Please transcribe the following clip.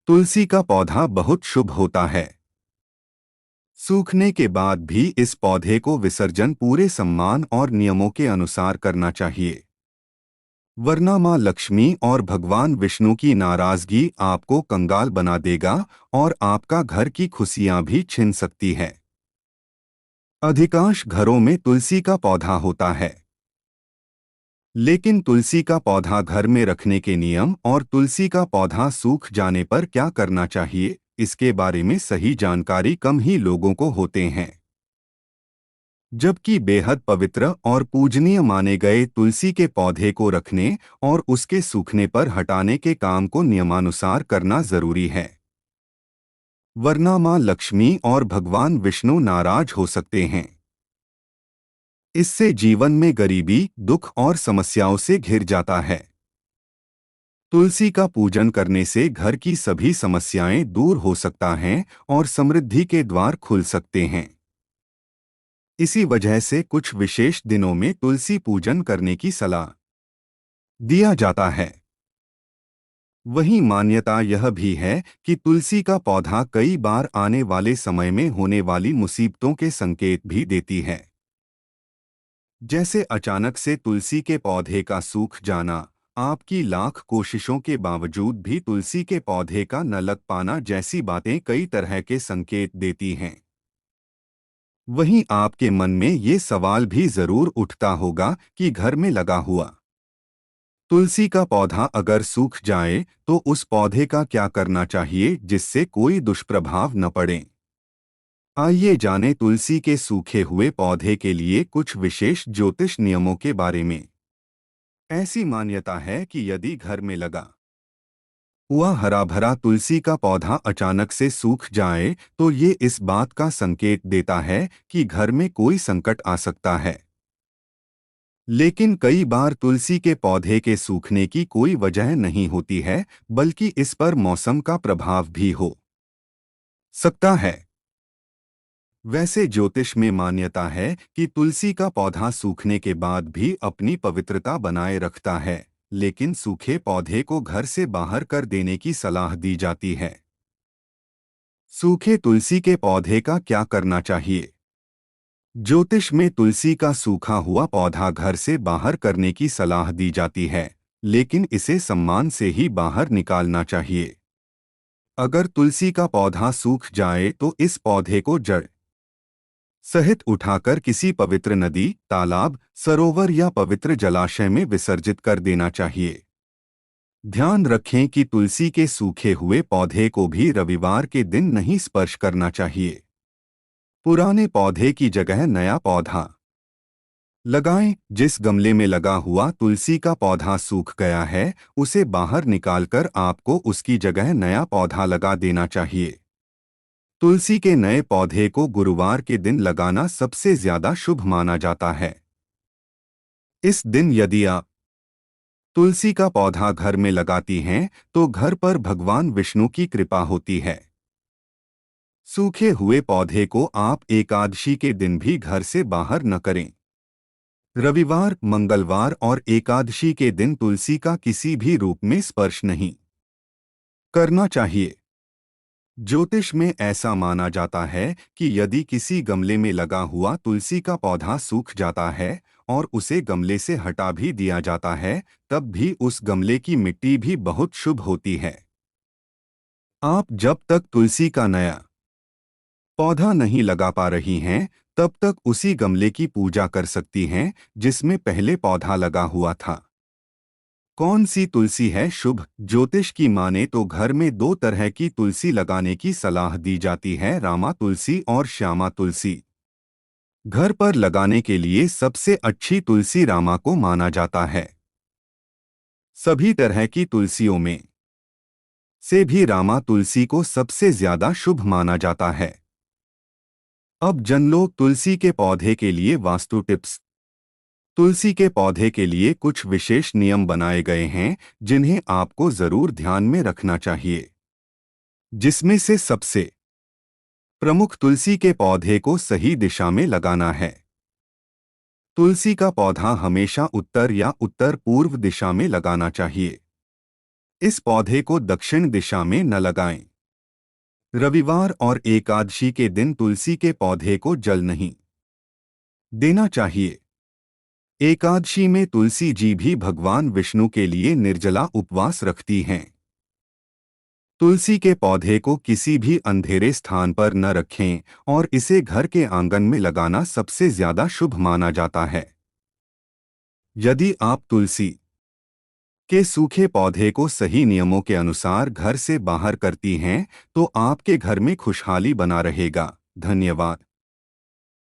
तुलसी का पौधा बहुत शुभ होता है। सूखने के बाद भी इस पौधे को विसर्जन पूरे सम्मान और नियमों के अनुसार करना चाहिए, वरना मां लक्ष्मी और भगवान विष्णु की नाराजगी आपको कंगाल बना देगा और आपका घर की खुशियां भी छिन सकती है। अधिकांश घरों में तुलसी का पौधा होता है, लेकिन तुलसी का पौधा घर में रखने के नियम और तुलसी का पौधा सूख जाने पर क्या करना चाहिए, इसके बारे में सही जानकारी कम ही लोगों को होते हैं। जबकि बेहद पवित्र और पूजनीय माने गए तुलसी के पौधे को रखने और उसके सूखने पर हटाने के काम को नियमानुसार करना जरूरी है, वरना मां लक्ष्मी और भगवान विष्णु नाराज हो सकते हैं। इससे जीवन में गरीबी, दुख और समस्याओं से घिर जाता है। तुलसी का पूजन करने से घर की सभी समस्याएं दूर हो सकता हैं और समृद्धि के द्वार खुल सकते हैं। इसी वजह से कुछ विशेष दिनों में तुलसी पूजन करने की सलाह दिया जाता है। वहीं मान्यता यह भी है कि तुलसी का पौधा कई बार आने वाले समय में होने वाली मुसीबतों के संकेत भी देती है, जैसे अचानक से तुलसी के पौधे का सूख जाना, आपकी लाख कोशिशों के बावजूद भी तुलसी के पौधे का न लग पाना जैसी बातें कई तरह के संकेत देती हैं। वहीं आपके मन में ये सवाल भी जरूर उठता होगा कि घर में लगा हुआ तुलसी का पौधा अगर सूख जाए तो उस पौधे का क्या करना चाहिए जिससे कोई दुष्प्रभाव न पड़े। आइए जानें तुलसी के सूखे हुए पौधे के लिए कुछ विशेष ज्योतिष नियमों के बारे में। ऐसी मान्यता है कि यदि घर में लगा हुआ हरा भरा तुलसी का पौधा अचानक से सूख जाए तो ये इस बात का संकेत देता है कि घर में कोई संकट आ सकता है। लेकिन कई बार तुलसी के पौधे के सूखने की कोई वजह नहीं होती है, बल्कि इस पर मौसम का प्रभाव भी हो सकता है। वैसे ज्योतिष में मान्यता है कि तुलसी का पौधा सूखने के बाद भी अपनी पवित्रता बनाए रखता है, लेकिन सूखे पौधे को घर से बाहर कर देने की सलाह दी जाती है। सूखे तुलसी के पौधे का क्या करना चाहिए? ज्योतिष में तुलसी का सूखा हुआ पौधा घर से बाहर करने की सलाह दी जाती है, लेकिन इसे सम्मान से ही बाहर निकालना चाहिए। अगर तुलसी का पौधा सूख जाए तो इस पौधे को जड़ सहित उठाकर किसी पवित्र नदी, तालाब, सरोवर या पवित्र जलाशय में विसर्जित कर देना चाहिए। ध्यान रखें कि तुलसी के सूखे हुए पौधे को भी रविवार के दिन नहीं स्पर्श करना चाहिए। पुराने पौधे की जगह नया पौधा लगाएं। जिस गमले में लगा हुआ तुलसी का पौधा सूख गया है, उसे बाहर निकालकर आपको उसकी जगह नया पौधा लगा देना चाहिए। तुलसी के नए पौधे को गुरुवार के दिन लगाना सबसे ज्यादा शुभ माना जाता है। इस दिन यदि आप तुलसी का पौधा घर में लगाती हैं, तो घर पर भगवान विष्णु की कृपा होती है। सूखे हुए पौधे को आप एकादशी के दिन भी घर से बाहर न करें। रविवार, मंगलवार और एकादशी के दिन तुलसी का किसी भी रूप में स्पर्श नहीं करना चाहिए। ज्योतिष में ऐसा माना जाता है कि यदि किसी गमले में लगा हुआ तुलसी का पौधा सूख जाता है और उसे गमले से हटा भी दिया जाता है, तब भी उस गमले की मिट्टी भी बहुत शुभ होती है। आप जब तक तुलसी का नया पौधा नहीं लगा पा रही हैं, तब तक उसी गमले की पूजा कर सकती हैं जिसमें पहले पौधा लगा हुआ था। कौन सी तुलसी है शुभ? ज्योतिष की माने तो घर में दो तरह की तुलसी लगाने की सलाह दी जाती है, रामा तुलसी और श्यामा तुलसी। घर पर लगाने के लिए सबसे अच्छी तुलसी रामा को माना जाता है। सभी तरह की तुलसियों में से भी रामा तुलसी को सबसे ज्यादा शुभ माना जाता है। अब जनलोक तुलसी के पौधे के लिए वास्तु टिप्स। तुलसी के पौधे के लिए कुछ विशेष नियम बनाए गए हैं जिन्हें आपको जरूर ध्यान में रखना चाहिए, जिसमें से सबसे प्रमुख तुलसी के पौधे को सही दिशा में लगाना है। तुलसी का पौधा हमेशा उत्तर या उत्तर पूर्व दिशा में लगाना चाहिए। इस पौधे को दक्षिण दिशा में न लगाएं। रविवार और एकादशी के दिन तुलसी के पौधे को जल नहीं देना चाहिए। एकादशी में तुलसी जी भी भगवान विष्णु के लिए निर्जला उपवास रखती हैं। तुलसी के पौधे को किसी भी अंधेरे स्थान पर न रखें और इसे घर के आंगन में लगाना सबसे ज्यादा शुभ माना जाता है। यदि आप तुलसी के सूखे पौधे को सही नियमों के अनुसार घर से बाहर करती हैं, तो आपके घर में खुशहाली बना रहेगा। धन्यवाद।